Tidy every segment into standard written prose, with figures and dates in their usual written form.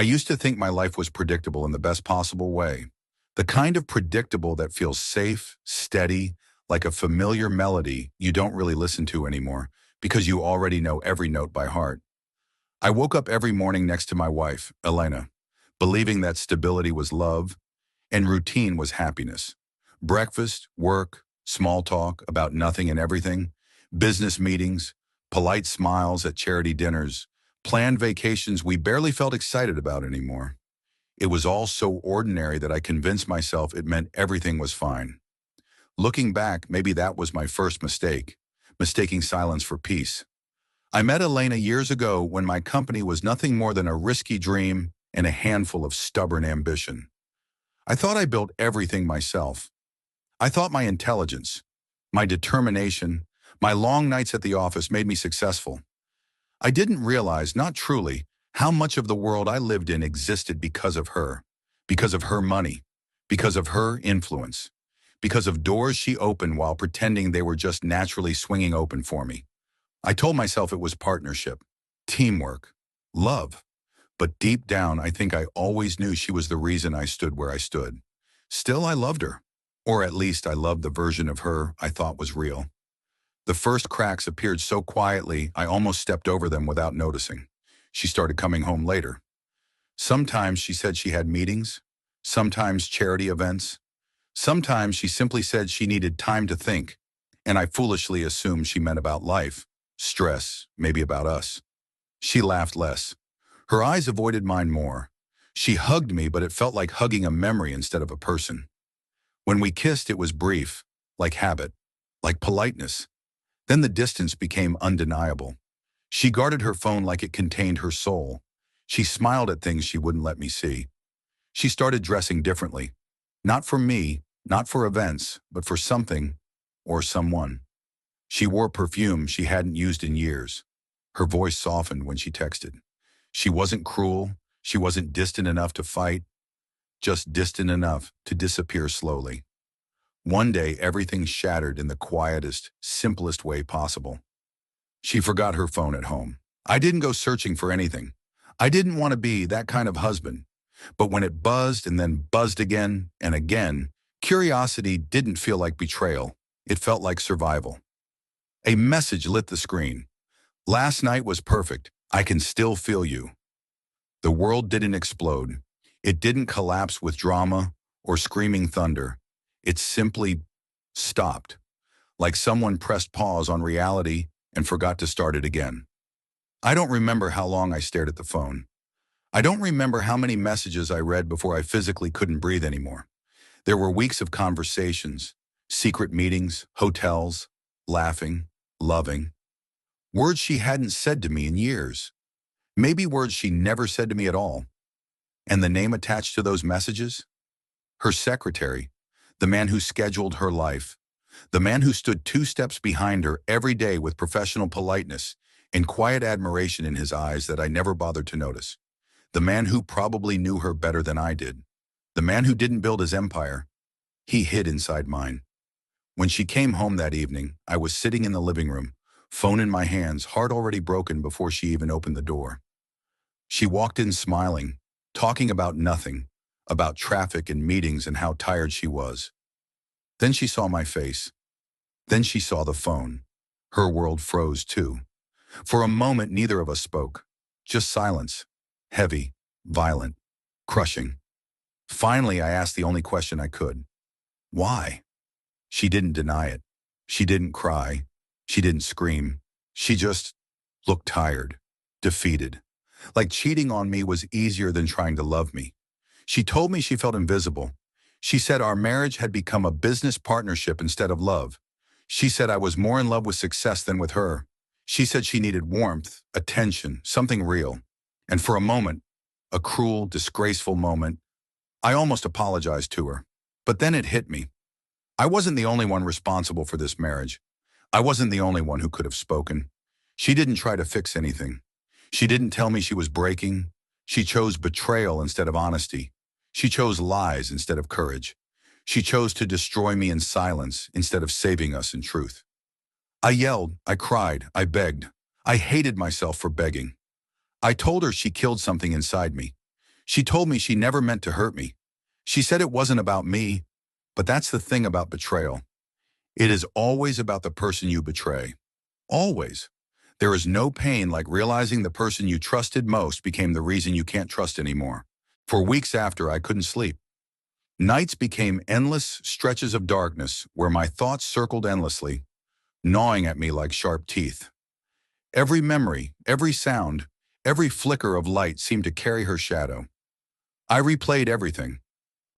I used to think my life was predictable in the best possible way. The kind of predictable that feels safe, steady, like a familiar melody you don't really listen to anymore because you already know every note by heart. I woke up every morning next to my wife, Elena, believing that stability was love and routine was happiness. Breakfast, work, small talk about nothing and everything, business meetings, polite smiles at charity dinners, planned vacations we barely felt excited about anymore. It was all so ordinary that I convinced myself it meant everything was fine. Looking back, maybe that was my first mistake, mistaking silence for peace. I met Elena years ago when my company was nothing more than a risky dream and a handful of stubborn ambition. I thought I built everything myself. I thought my intelligence, my determination, my long nights at the office made me successful. I didn't realize, not truly, how much of the world I lived in existed because of her money, because of her influence, because of doors she opened while pretending they were just naturally swinging open for me. I told myself it was partnership, teamwork, love. But deep down, I think I always knew she was the reason I stood where I stood. Still, I loved her. Or at least I loved the version of her I thought was real. The first cracks appeared so quietly, I almost stepped over them without noticing. She started coming home later. Sometimes she said she had meetings, sometimes charity events. Sometimes she simply said she needed time to think, and I foolishly assumed she meant about life, stress, maybe about us. She laughed less. Her eyes avoided mine more. She hugged me, but it felt like hugging a memory instead of a person. When we kissed, it was brief, like habit, like politeness. Then the distance became undeniable. She guarded her phone like it contained her soul. She smiled at things she wouldn't let me see. She started dressing differently. Not for me, not for events, but for something or someone. She wore perfume she hadn't used in years. Her voice softened when she texted. She wasn't cruel. She wasn't distant enough to fight, just distant enough to disappear slowly. One day, everything shattered in the quietest, simplest way possible. She forgot her phone at home. I didn't go searching for anything. I didn't want to be that kind of husband. But when it buzzed and then buzzed again and again, curiosity didn't feel like betrayal. It felt like survival. A message lit the screen. Last night was perfect. I can still feel you. The world didn't explode. It didn't collapse with drama or screaming thunder. It simply stopped, like someone pressed pause on reality and forgot to start it again. I don't remember how long I stared at the phone. I don't remember how many messages I read before I physically couldn't breathe anymore. There were weeks of conversations, secret meetings, hotels, laughing, loving. Words she hadn't said to me in years. Maybe words she never said to me at all. And the name attached to those messages? Her secretary, the man who scheduled her life, the man who stood two steps behind her every day with professional politeness and quiet admiration in his eyes that I never bothered to notice. The man who probably knew her better than I did. The man who didn't build his empire. He hid inside mine. When she came home that evening, I was sitting in the living room, phone in my hands, heart already broken before she even opened the door. She walked in smiling, talking about nothing, about traffic and meetings and how tired she was. Then she saw my face. Then she saw the phone. Her world froze too. For a moment, neither of us spoke. Just silence. Heavy, violent, crushing. Finally, I asked the only question I could. Why? She didn't deny it. She didn't cry. She didn't scream. She just looked tired, defeated. Like cheating on me was easier than trying to love me. She told me she felt invisible. She said our marriage had become a business partnership instead of love. She said I was more in love with success than with her. She said she needed warmth, attention, something real. And for a moment, a cruel, disgraceful moment, I almost apologized to her. But then it hit me. I wasn't the only one responsible for this marriage. I wasn't the only one who could have spoken. She didn't try to fix anything. She didn't tell me she was breaking. She chose betrayal instead of honesty. She chose lies instead of courage. She chose to destroy me in silence instead of saving us in truth. I yelled, I cried, I begged. I hated myself for begging. I told her she killed something inside me. She told me she never meant to hurt me. She said it wasn't about me, but that's the thing about betrayal. It is always about the person you betray. Always. There is no pain like realizing the person you trusted most became the reason you can't trust anymore. For weeks after, I couldn't sleep. Nights became endless stretches of darkness where my thoughts circled endlessly, gnawing at me like sharp teeth. Every memory, every sound, every flicker of light seemed to carry her shadow. I replayed everything.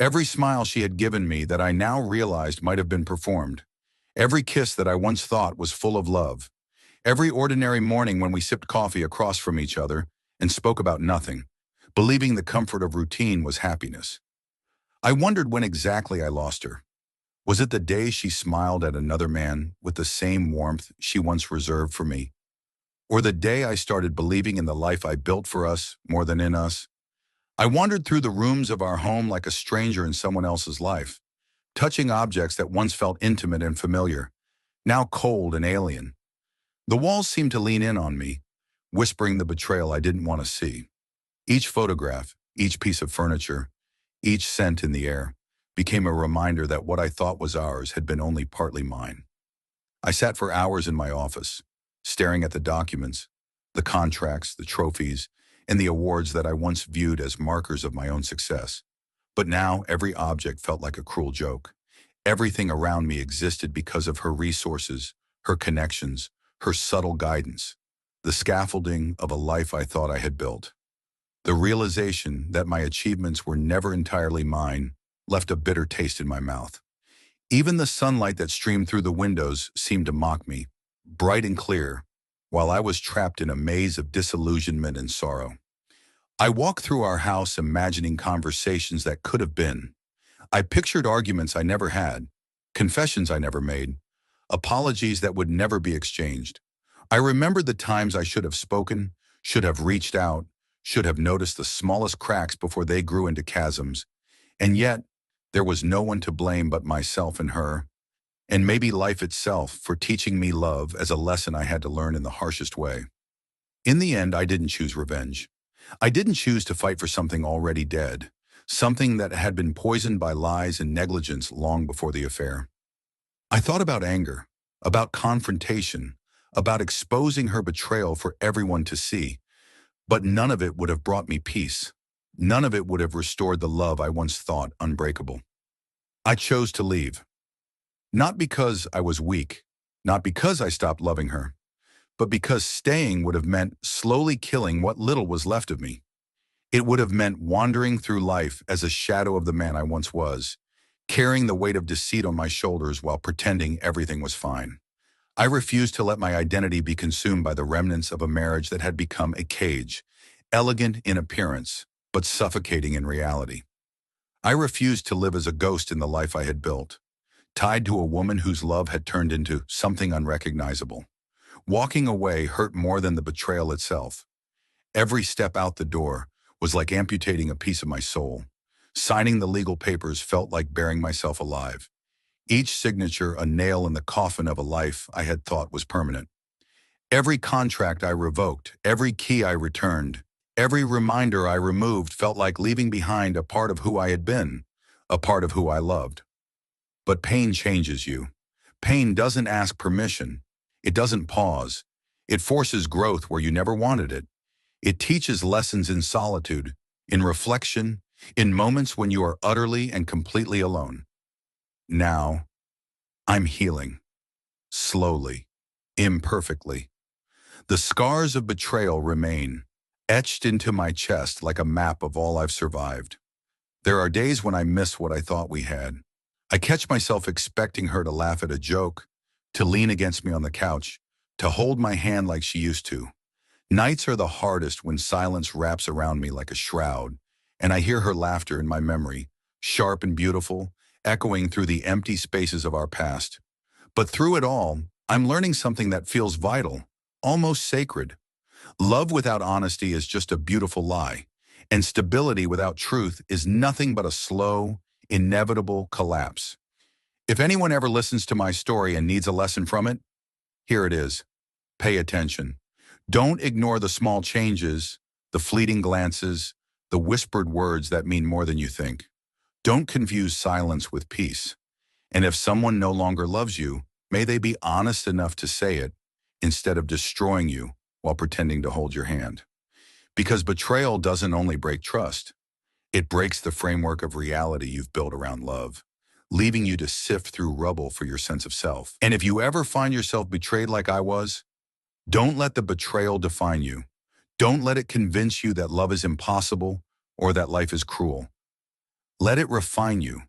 Every smile she had given me that I now realized might have been performed. Every kiss that I once thought was full of love. Every ordinary morning when we sipped coffee across from each other and spoke about nothing, believing the comfort of routine was happiness. I wondered when exactly I lost her. Was it the day she smiled at another man with the same warmth she once reserved for me? Or the day I started believing in the life I built for us more than in us? I wandered through the rooms of our home like a stranger in someone else's life, touching objects that once felt intimate and familiar, now cold and alien. The walls seemed to lean in on me, whispering the betrayal I didn't want to see. Each photograph, each piece of furniture, each scent in the air became a reminder that what I thought was ours had been only partly mine. I sat for hours in my office, staring at the documents, the contracts, the trophies, and the awards that I once viewed as markers of my own success. But now every object felt like a cruel joke. Everything around me existed because of her resources, her connections, her subtle guidance, the scaffolding of a life I thought I had built. The realization that my achievements were never entirely mine left a bitter taste in my mouth. Even the sunlight that streamed through the windows seemed to mock me, bright and clear, while I was trapped in a maze of disillusionment and sorrow. I walked through our house imagining conversations that could have been. I pictured arguments I never had, confessions I never made, apologies that would never be exchanged. I remembered the times I should have spoken, should have reached out, should have noticed the smallest cracks before they grew into chasms. And yet, there was no one to blame but myself and her, and maybe life itself for teaching me love as a lesson I had to learn in the harshest way. In the end, I didn't choose revenge. I didn't choose to fight for something already dead, something that had been poisoned by lies and negligence long before the affair. I thought about anger, about confrontation, about exposing her betrayal for everyone to see, but none of it would have brought me peace. None of it would have restored the love I once thought unbreakable. I chose to leave. Not because I was weak, not because I stopped loving her, but because staying would have meant slowly killing what little was left of me. It would have meant wandering through life as a shadow of the man I once was, carrying the weight of deceit on my shoulders while pretending everything was fine. I refused to let my identity be consumed by the remnants of a marriage that had become a cage, elegant in appearance, but suffocating in reality. I refused to live as a ghost in the life I had built, tied to a woman whose love had turned into something unrecognizable. Walking away hurt more than the betrayal itself. Every step out the door was like amputating a piece of my soul. Signing the legal papers felt like burying myself alive. Each signature a nail in the coffin of a life I had thought was permanent. Every contract I revoked, every key I returned, every reminder I removed felt like leaving behind a part of who I had been, a part of who I loved. But pain changes you. Pain doesn't ask permission. It doesn't pause. It forces growth where you never wanted it. It teaches lessons in solitude, in reflection, in moments when you are utterly and completely alone. Now, I'm healing. Slowly. Imperfectly. The scars of betrayal remain, etched into my chest like a map of all I've survived. There are days when I miss what I thought we had. I catch myself expecting her to laugh at a joke, to lean against me on the couch, to hold my hand like she used to. Nights are the hardest when silence wraps around me like a shroud, and I hear her laughter in my memory, sharp and beautiful, echoing through the empty spaces of our past. But through it all, I'm learning something that feels vital, almost sacred. Love without honesty is just a beautiful lie, and stability without truth is nothing but a slow, inevitable collapse. If anyone ever listens to my story and needs a lesson from it, here it is. Pay attention. Don't ignore the small changes, the fleeting glances, the whispered words that mean more than you think. Don't confuse silence with peace. And if someone no longer loves you, may they be honest enough to say it instead of destroying you while pretending to hold your hand. Because betrayal doesn't only break trust, it breaks the framework of reality you've built around love, leaving you to sift through rubble for your sense of self. And if you ever find yourself betrayed like I was, don't let the betrayal define you. Don't let it convince you that love is impossible or that life is cruel. Let it refine you.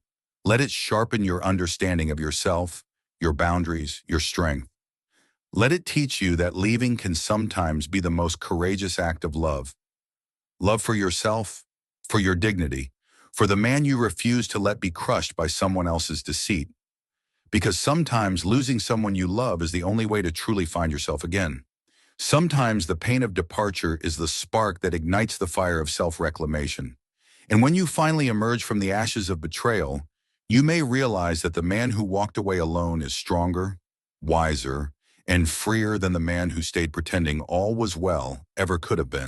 Let it sharpen your understanding of yourself, your boundaries, your strength. Let it teach you that leaving can sometimes be the most courageous act of love. Love for yourself, for your dignity, for the man you refuse to let be crushed by someone else's deceit. Because sometimes losing someone you love is the only way to truly find yourself again. Sometimes the pain of departure is the spark that ignites the fire of self-reclamation. And when you finally emerge from the ashes of betrayal, you may realize that the man who walked away alone is stronger, wiser, and freer than the man who stayed pretending all was well ever could have been.